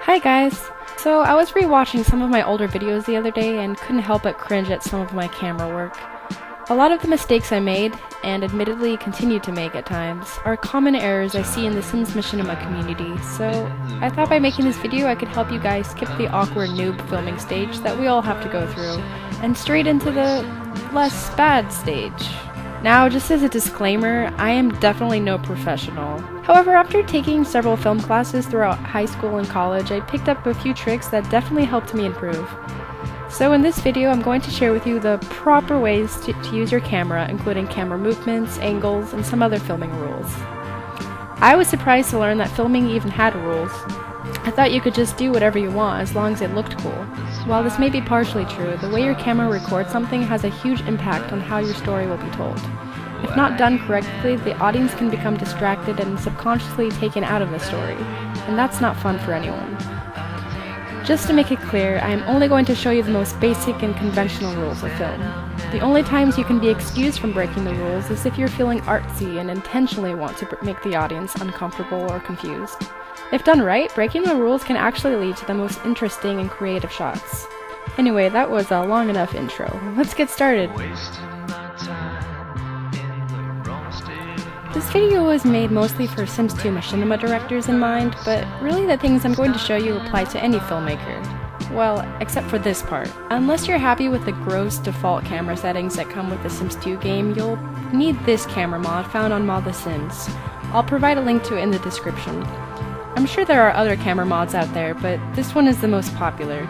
Hi guys! So I was rewatching some of my older videos the other day and couldn't help but cringe at some of my camera work. A lot of the mistakes I made, and admittedly continue to make at times, are common errors I see in the Sims Machinima community, so I thought by making this video I could help you guys skip the awkward noob filming stage that we all have to go through, and straight into the less bad stage. Now, just as a disclaimer, I am definitely no professional. However, after taking several film classes throughout high school and college, I picked up a few tricks that definitely helped me improve. So in this video, I'm going to share with you the proper ways to use your camera, including camera movements, angles, and some other filming rules. I was surprised to learn that filming even had rules. I thought you could just do whatever you want as long as it looked cool. While this may be partially true, the way your camera records something has a huge impact on how your story will be told. If not done correctly, the audience can become distracted and subconsciously taken out of the story, and that's not fun for anyone. Just to make it clear, I am only going to show you the most basic and conventional rules of film. The only times you can be excused from breaking the rules is if you're feeling artsy and intentionally want to make the audience uncomfortable or confused. If done right, breaking the rules can actually lead to the most interesting and creative shots. Anyway, that was a long enough intro. Let's get started! This video was made mostly for Sims 2 Machinima directors in mind, but really the things I'm going to show you apply to any filmmaker. Well, except for this part. Unless you're happy with the gross default camera settings that come with the Sims 2 game, you'll need this camera mod found on Mod The Sims. I'll provide a link to it in the description. I'm sure there are other camera mods out there, but this one is the most popular.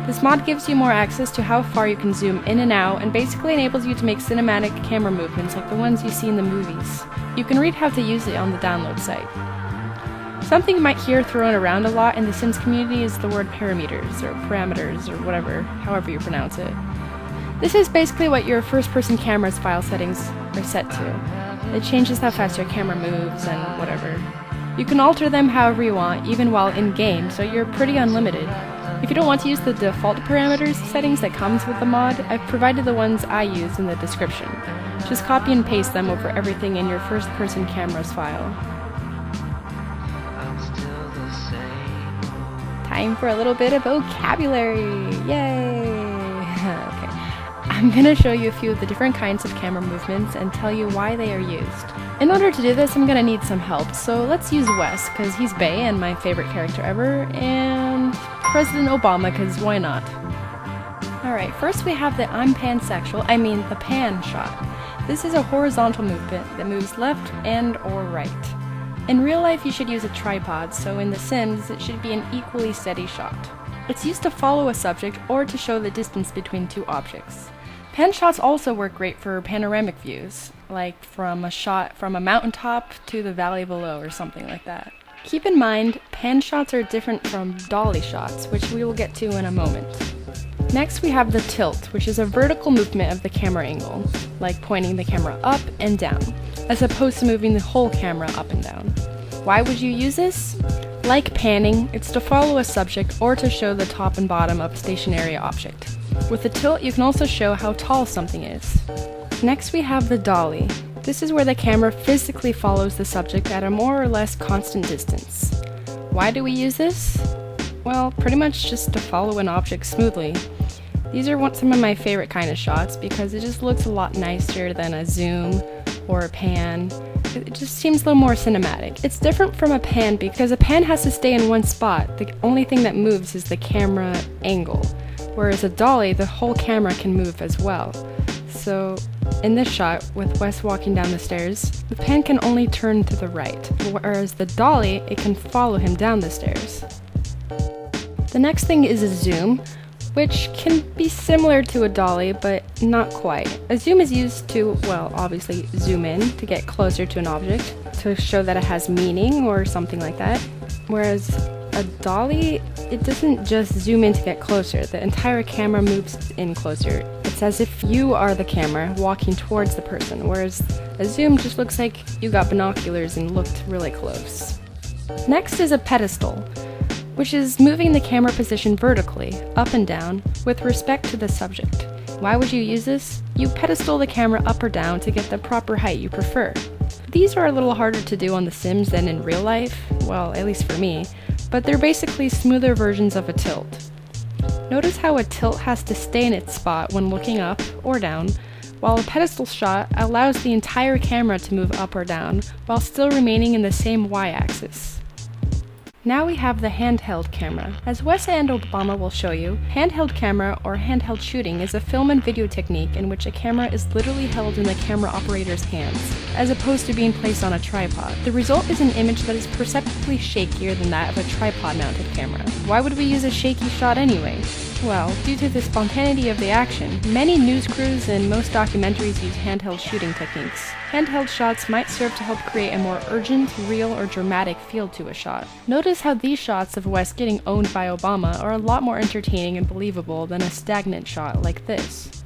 This mod gives you more access to how far you can zoom in and out, and basically enables you to make cinematic camera movements like the ones you see in the movies. You can read how to use it on the download site. Something you might hear thrown around a lot in the Sims community is the word parameters, or whatever, however you pronounce it. This is basically what your first-person camera's file settings are set to. It changes how fast your camera moves and whatever. You can alter them however you want, even while in-game, so you're pretty unlimited. If you don't want to use the default parameters settings that comes with the mod, I've provided the ones I use in the description. Just copy and paste them over everything in your first-person camera's file. Time for a little bit of vocabulary! Yay! Okay. I'm gonna show you a few of the different kinds of camera movements and tell you why they are used. In order to do this, I'm gonna need some help, so let's use Wes, because he's Bae and my favorite character ever, and President Obama, because why not? Alright, first we have the the pan shot. This is a horizontal movement that moves left and or right. In real life, you should use a tripod, so in The Sims, it should be an equally steady shot. It's used to follow a subject or to show the distance between two objects. Pan shots also work great for panoramic views, like from a mountaintop to the valley below or something like that. Keep in mind, pan shots are different from dolly shots, which we will get to in a moment. Next we have the tilt, which is a vertical movement of the camera angle, like pointing the camera up and down, as opposed to moving the whole camera up and down. Why would you use this? Like panning, it's to follow a subject or to show the top and bottom of a stationary object. With the tilt, you can also show how tall something is. Next we have the dolly. This is where the camera physically follows the subject at a more or less constant distance. Why do we use this? Well, pretty much just to follow an object smoothly. These are some of my favorite kind of shots because it just looks a lot nicer than a zoom or a pan. It just seems a little more cinematic. It's different from a pan because a pan has to stay in one spot. The only thing that moves is the camera angle. Whereas a dolly, the whole camera can move as well. So, in this shot, with Wes walking down the stairs, the pan can only turn to the right, whereas the dolly, it can follow him down the stairs. The next thing is a zoom, which can be similar to a dolly, but not quite. A zoom is used to, well, obviously zoom in to get closer to an object, to show that it has meaning or something like that. Whereas a dolly, it doesn't just zoom in to get closer, the entire camera moves in closer. It's as if you are the camera walking towards the person, whereas a zoom just looks like you got binoculars and looked really close. Next is a pedestal, which is moving the camera position vertically, up and down, with respect to the subject. Why would you use this? You pedestal the camera up or down to get the proper height you prefer. These are a little harder to do on The Sims than in real life, well, at least for me, but they're basically smoother versions of a tilt. Notice how a tilt has to stay in its spot when looking up or down, while a pedestal shot allows the entire camera to move up or down while still remaining in the same y-axis. Now we have the handheld camera. As Wes and Obama will show you, handheld camera or handheld shooting is a film and video technique in which a camera is literally held in the camera operator's hands, as opposed to being placed on a tripod. The result is an image that is perceptibly shakier than that of a tripod-mounted camera. Why would we use a shaky shot anyway? Well, due to the spontaneity of the action, many news crews and most documentaries use handheld shooting techniques. Handheld shots might serve to help create a more urgent, real, or dramatic feel to a shot. Notice how these shots of Wes getting owned by Obama are a lot more entertaining and believable than a stagnant shot like this.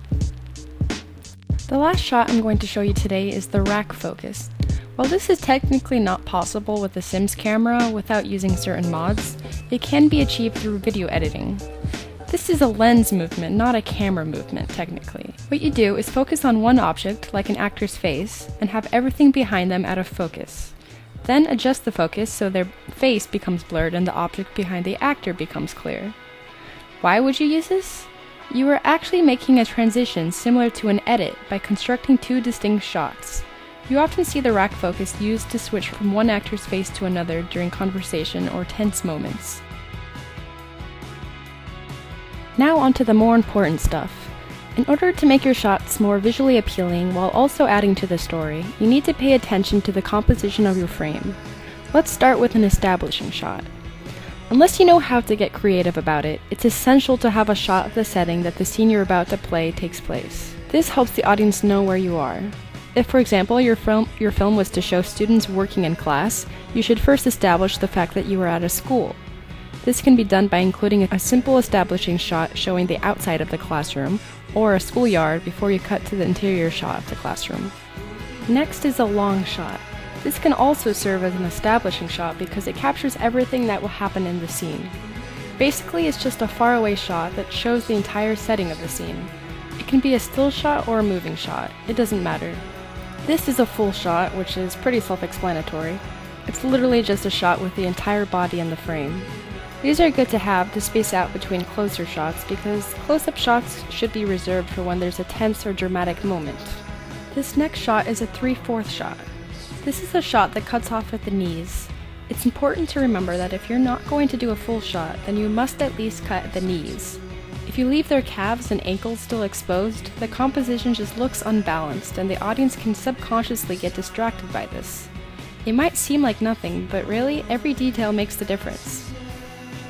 The last shot I'm going to show you today is the rack focus. While this is technically not possible with the Sims camera without using certain mods, it can be achieved through video editing. This is a lens movement, not a camera movement, technically. What you do is focus on one object, like an actor's face, and have everything behind them out of focus. Then adjust the focus so their face becomes blurred and the object behind the actor becomes clear. Why would you use this? You are actually making a transition similar to an edit by constructing two distinct shots. You often see the rack focus used to switch from one actor's face to another during conversation or tense moments. Now onto the more important stuff. In order to make your shots more visually appealing while also adding to the story, you need to pay attention to the composition of your frame. Let's start with an establishing shot. Unless you know how to get creative about it, it's essential to have a shot of the setting that the scene you're about to play takes place. This helps the audience know where you are. If, for example, your film was to show students working in class, you should first establish the fact that you are at a school. This can be done by including a simple establishing shot showing the outside of the classroom, or a schoolyard before you cut to the interior shot of the classroom. Next is a long shot. This can also serve as an establishing shot because it captures everything that will happen in the scene. Basically, it's just a faraway shot that shows the entire setting of the scene. It can be a still shot or a moving shot, it doesn't matter. This is a full shot, which is pretty self-explanatory. It's literally just a shot with the entire body in the frame. These are good to have to space out between closer shots because close-up shots should be reserved for when there's a tense or dramatic moment. This next shot is a 3/4 shot. This is a shot that cuts off at the knees. It's important to remember that if you're not going to do a full shot, then you must at least cut at the knees. If you leave their calves and ankles still exposed, the composition just looks unbalanced and the audience can subconsciously get distracted by this. It might seem like nothing, but really, every detail makes the difference.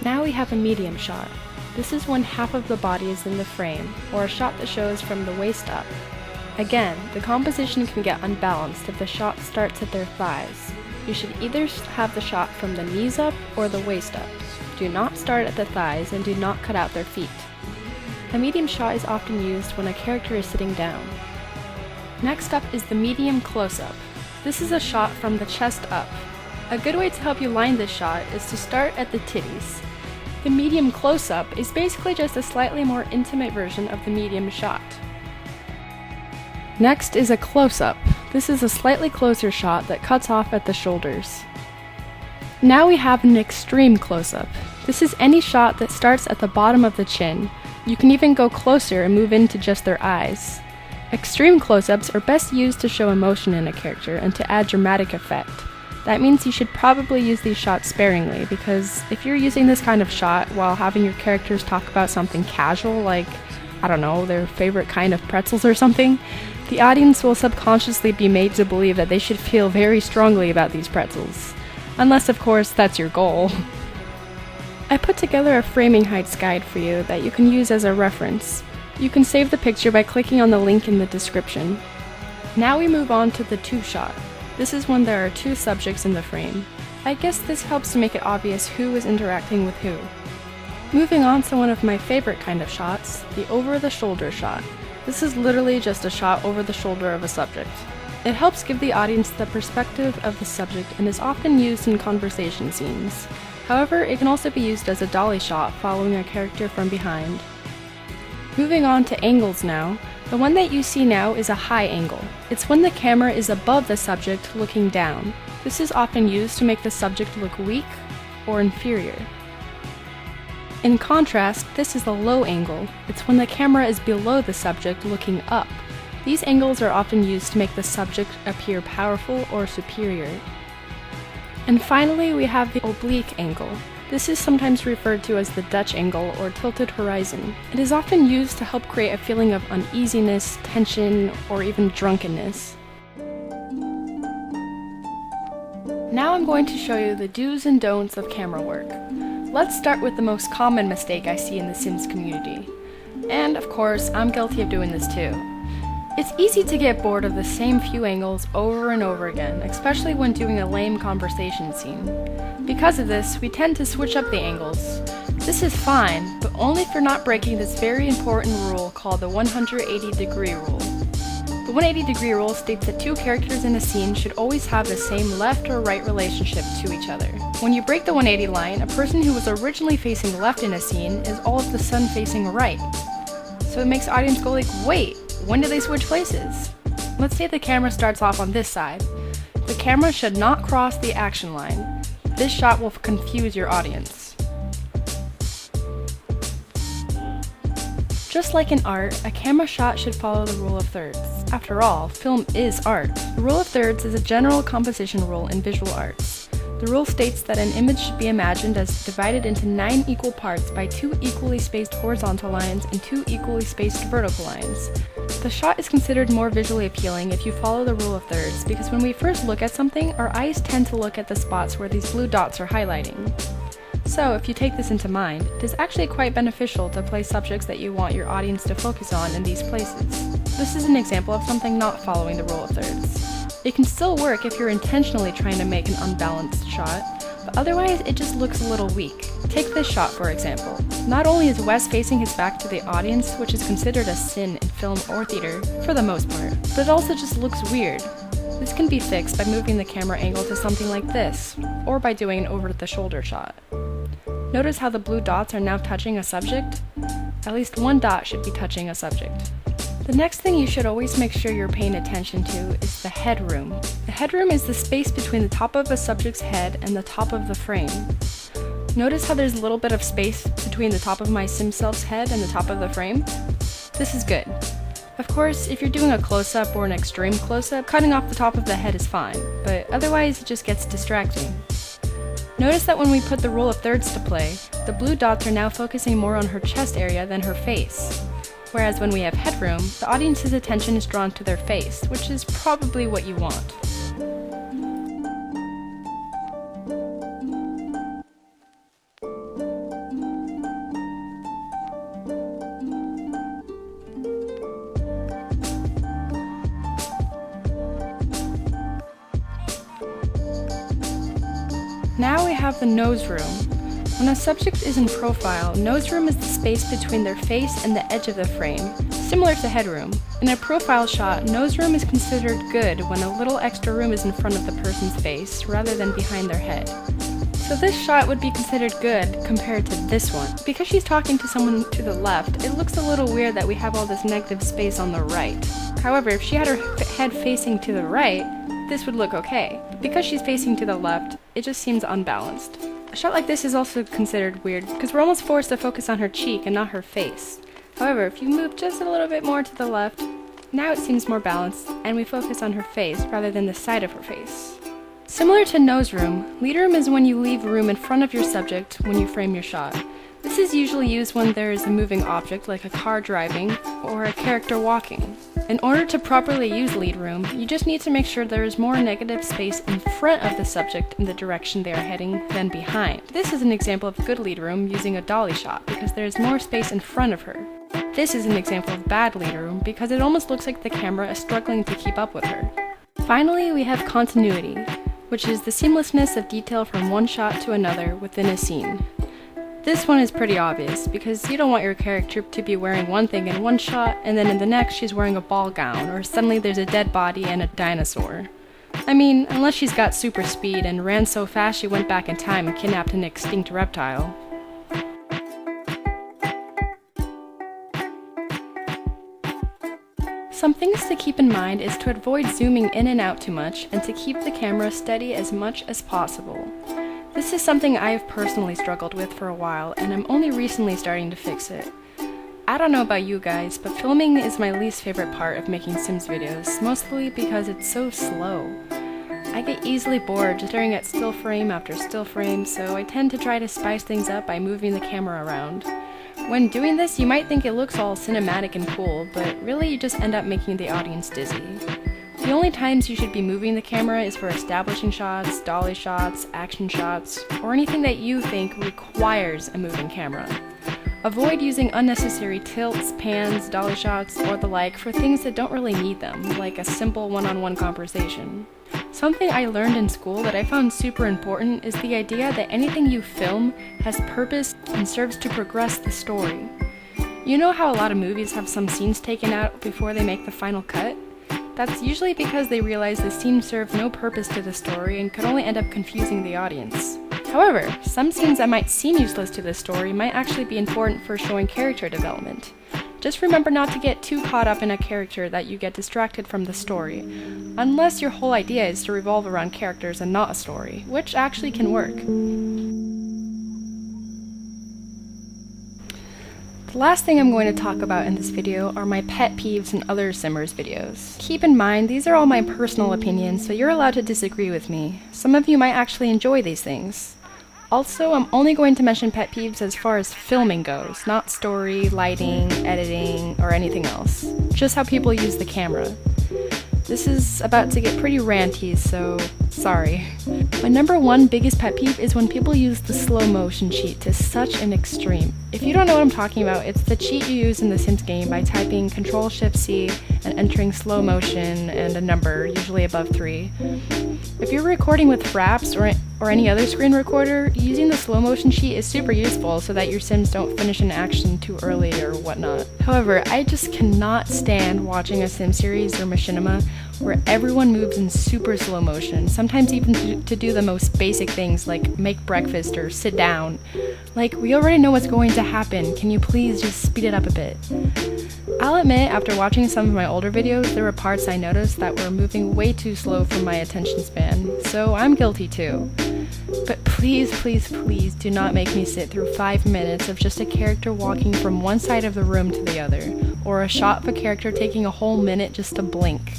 Now we have a medium shot. This is when half of the body is in the frame, or a shot that shows from the waist up. Again, the composition can get unbalanced if the shot starts at their thighs. You should either have the shot from the knees up or the waist up. Do not start at the thighs and do not cut out their feet. A medium shot is often used when a character is sitting down. Next up is the medium close-up. This is a shot from the chest up. A good way to help you line this shot is to start at the titties. The medium close-up is basically just a slightly more intimate version of the medium shot. Next is a close-up. This is a slightly closer shot that cuts off at the shoulders. Now we have an extreme close-up. This is any shot that starts at the bottom of the chin. You can even go closer and move into just their eyes. Extreme close-ups are best used to show emotion in a character and to add dramatic effect. That means you should probably use these shots sparingly, because if you're using this kind of shot while having your characters talk about something casual, like, I don't know, their favorite kind of pretzels or something, the audience will subconsciously be made to believe that they should feel very strongly about these pretzels. Unless, of course, that's your goal. I put together a framing heights guide for you that you can use as a reference. You can save the picture by clicking on the link in the description. Now we move on to the two shot. This is when there are two subjects in the frame. I guess this helps to make it obvious who is interacting with who. Moving on to one of my favorite kind of shots, the over-the-shoulder shot. This is literally just a shot over the shoulder of a subject. It helps give the audience the perspective of the subject and is often used in conversation scenes. However, it can also be used as a dolly shot following a character from behind. Moving on to angles now. The one that you see now is a high angle. It's when the camera is above the subject looking down. This is often used to make the subject look weak or inferior. In contrast, this is a low angle. It's when the camera is below the subject looking up. These angles are often used to make the subject appear powerful or superior. And finally, we have the oblique angle. This is sometimes referred to as the Dutch angle or tilted horizon. It is often used to help create a feeling of uneasiness, tension, or even drunkenness. Now I'm going to show you the do's and don'ts of camera work. Let's start with the most common mistake I see in the Sims community. And of course, I'm guilty of doing this too. It's easy to get bored of the same few angles over and over again, especially when doing a lame conversation scene. Because of this, we tend to switch up the angles. This is fine, but only if you're not breaking this very important rule called the 180-degree rule. The 180-degree rule states that two characters in a scene should always have the same left or right relationship to each other. When you break the 180 line, a person who was originally facing left in a scene is all of a sudden facing right. So it makes the audience go like, wait, when did they switch places? Let's say the camera starts off on this side. The camera should not cross the action line. This shot will confuse your audience. Just like in art, a camera shot should follow the rule of thirds. After all, film is art. The rule of thirds is a general composition rule in visual arts. The rule states that an image should be imagined as divided into 9 equal parts by 2 equally spaced horizontal lines and 2 equally spaced vertical lines. The shot is considered more visually appealing if you follow the rule of thirds, because when we first look at something, our eyes tend to look at the spots where these blue dots are highlighting. So, if you take this into mind, it is actually quite beneficial to place subjects that you want your audience to focus on in these places. This is an example of something not following the rule of thirds. It can still work if you're intentionally trying to make an unbalanced shot, but otherwise it just looks a little weak. Take this shot for example. Not only is Wes facing his back to the audience, which is considered a sin in film or theater, for the most part, but it also just looks weird. This can be fixed by moving the camera angle to something like this, or by doing an over-the-shoulder shot. Notice how the blue dots are now touching a subject? At least one dot should be touching a subject. The next thing you should always make sure you're paying attention to is the headroom. The headroom is the space between the top of a subject's head and the top of the frame. Notice how there's a little bit of space between the top of my sim self's head and the top of the frame? This is good. Of course, if you're doing a close-up or an extreme close-up, cutting off the top of the head is fine, but otherwise it just gets distracting. Notice that when we put the rule of thirds to play, the blue dots are now focusing more on her chest area than her face. Whereas when we have headroom, the audience's attention is drawn to their face, which is probably what you want. Now we have the nose room. When a subject is in profile, nose room is the space between their face and the edge of the frame, similar to headroom. In a profile shot, nose room is considered good when a little extra room is in front of the person's face rather than behind their head. So this shot would be considered good compared to this one. Because she's talking to someone to the left, it looks a little weird that we have all this negative space on the right. However, if she had her head facing to the right, this would look okay. Because she's facing to the left, it just seems unbalanced. A shot like this is also considered weird because we're almost forced to focus on her cheek and not her face. However, if you move just a little bit more to the left, now it seems more balanced and we focus on her face rather than the side of her face. Similar to nose room, lead room is when you leave room in front of your subject when you frame your shot. This is usually used when there is a moving object like a car driving or a character walking. In order to properly use lead room, you just need to make sure there is more negative space in front of the subject in the direction they are heading than behind. This is an example of good lead room using a dolly shot because there is more space in front of her. This is an example of bad lead room because it almost looks like the camera is struggling to keep up with her. Finally, we have continuity, which is the seamlessness of detail from one shot to another within a scene. This one is pretty obvious, because you don't want your character to be wearing one thing in one shot, and then in the next she's wearing a ball gown, or suddenly there's a dead body and a dinosaur. I mean, unless she's got super speed and ran so fast she went back in time and kidnapped an extinct reptile. Some things to keep in mind is to avoid zooming in and out too much, and to keep the camera steady as much as possible. This is something I've personally struggled with for a while, and I'm only recently starting to fix it. I don't know about you guys, but filming is my least favorite part of making Sims videos, mostly because it's so slow. I get easily bored just staring at still frame after still frame, so I tend to try to spice things up by moving the camera around. When doing this, you might think it looks all cinematic and cool, but really you just end up making the audience dizzy. The only times you should be moving the camera is for establishing shots, dolly shots, action shots, or anything that you think requires a moving camera. Avoid using unnecessary tilts, pans, dolly shots, or the like for things that don't really need them, like a simple one-on-one conversation. Something I learned in school that I found super important is the idea that anything you film has purpose and serves to progress the story. You know how a lot of movies have some scenes taken out before they make the final cut? That's usually because they realize the scene served no purpose to the story and could only end up confusing the audience. However, some scenes that might seem useless to the story might actually be important for showing character development. Just remember not to get too caught up in a character that you get distracted from the story, unless your whole idea is to revolve around characters and not a story, which actually can work. The last thing I'm going to talk about in this video are my pet peeves in other Simmers videos. Keep in mind, these are all my personal opinions, so you're allowed to disagree with me. Some of you might actually enjoy these things. Also, I'm only going to mention pet peeves as far as filming goes, not story, lighting, editing, or anything else. Just how people use the camera. This is about to get pretty ranty, so sorry. My number one biggest pet peeve is when people use the slow motion cheat to such an extreme. If you don't know what I'm talking about, it's the cheat you use in the Sims game by typing Ctrl-Shift-C and entering slow motion and a number, usually above 3. If you're recording with Fraps or any other screen recorder, using the slow motion cheat is super useful so that your Sims don't finish an action too early or whatnot. However, I just cannot stand watching a Sim series or Machinima where everyone moves in super slow motion, sometimes even to do the most basic things like make breakfast or sit down. Like, we already know what's going to happen, can you please just speed it up a bit? I'll admit, after watching some of my older videos, there were parts I noticed that were moving way too slow for my attention span, so I'm guilty too. But please, please, please do not make me sit through 5 minutes of just a character walking from one side of the room to the other, or a shot of a character taking a whole minute just to blink.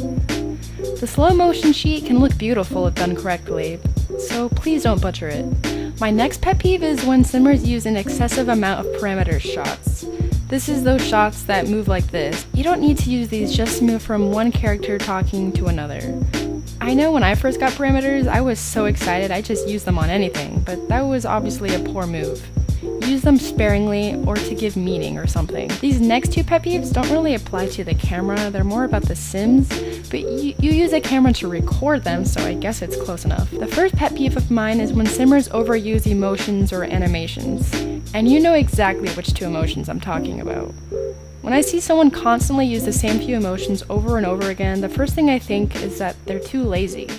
The slow motion cheat can look beautiful if done correctly, so please don't butcher it. My next pet peeve is when Simmers use an excessive amount of parameter shots. This is those shots that move like this. You don't need to use these just to move from one character talking to another. I know when I first got parameters, I was so excited I just used them on anything, but that was obviously a poor move. Use them sparingly or to give meaning or something. These next two pet peeves don't really apply to the camera, they're more about the Sims, but you use a camera to record them, so I guess it's close enough. The first pet peeve of mine is when Simmers overuse emotions or animations. And you know exactly which two emotions I'm talking about. When I see someone constantly use the same few emotions over and over again, the first thing I think is that they're too lazy.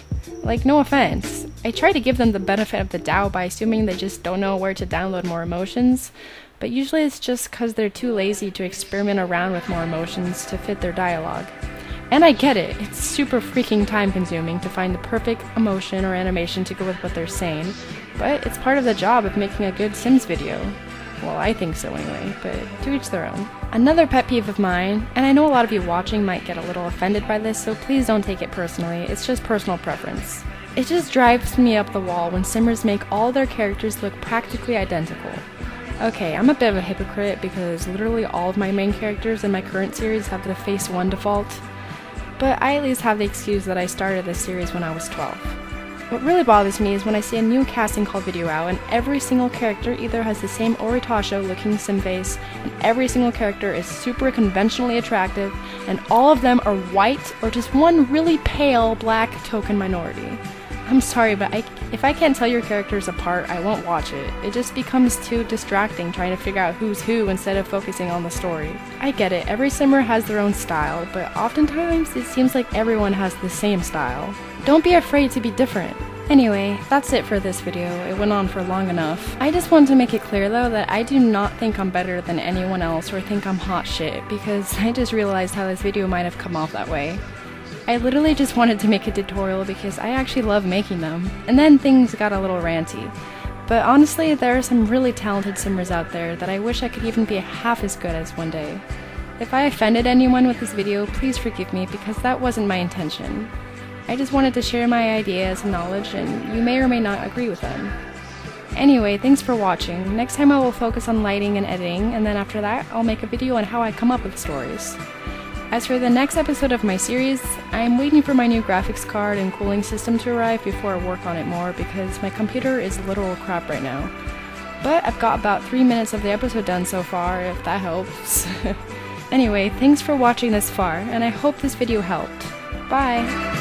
Like, no offense. I try to give them the benefit of the doubt by assuming they just don't know where to download more emotions, but usually it's just because they're too lazy to experiment around with more emotions to fit their dialogue. And I get it, it's super freaking time consuming to find the perfect emotion or animation to go with what they're saying, but it's part of the job of making a good Sims video. Well, I think so anyway, but to each their own. Another pet peeve of mine, and I know a lot of you watching might get a little offended by this, so please don't take it personally, it's just personal preference. It just drives me up the wall when Simmers make all their characters look practically identical. Okay, I'm a bit of a hypocrite because literally all of my main characters in my current series have the Face 1 default, but I at least have the excuse that I started this series when I was 12. What really bothers me is when I see a new casting call video out and every single character either has the same Oritasho looking sim face and every single character is super conventionally attractive and all of them are white or just one really pale black token minority. I'm sorry, but if I can't tell your characters apart, I won't watch it. It just becomes too distracting trying to figure out who's who instead of focusing on the story. I get it, every Simmer has their own style, but oftentimes it seems like everyone has the same style. Don't be afraid to be different. Anyway, that's it for this video. It went on for long enough. I just want to make it clear though that I do not think I'm better than anyone else or think I'm hot shit, because I just realized how this video might have come off that way. I literally just wanted to make a tutorial because I actually love making them, and then things got a little ranty. but honestly, there are some really talented simmers out there that I wish I could even be half as good as one day. If I offended anyone with this video, please forgive me because that wasn't my intention. I just wanted to share my ideas and knowledge, and you may or may not agree with them. Anyway, thanks for watching. Next time I will focus on lighting and editing, and then after that, I'll make a video on how I come up with stories. As for the next episode of my series, I'm waiting for my new graphics card and cooling system to arrive before I work on it more because my computer is literal crap right now. But I've got about 3 minutes of the episode done so far, if that helps. Anyway, thanks for watching this far, and I hope this video helped. Bye!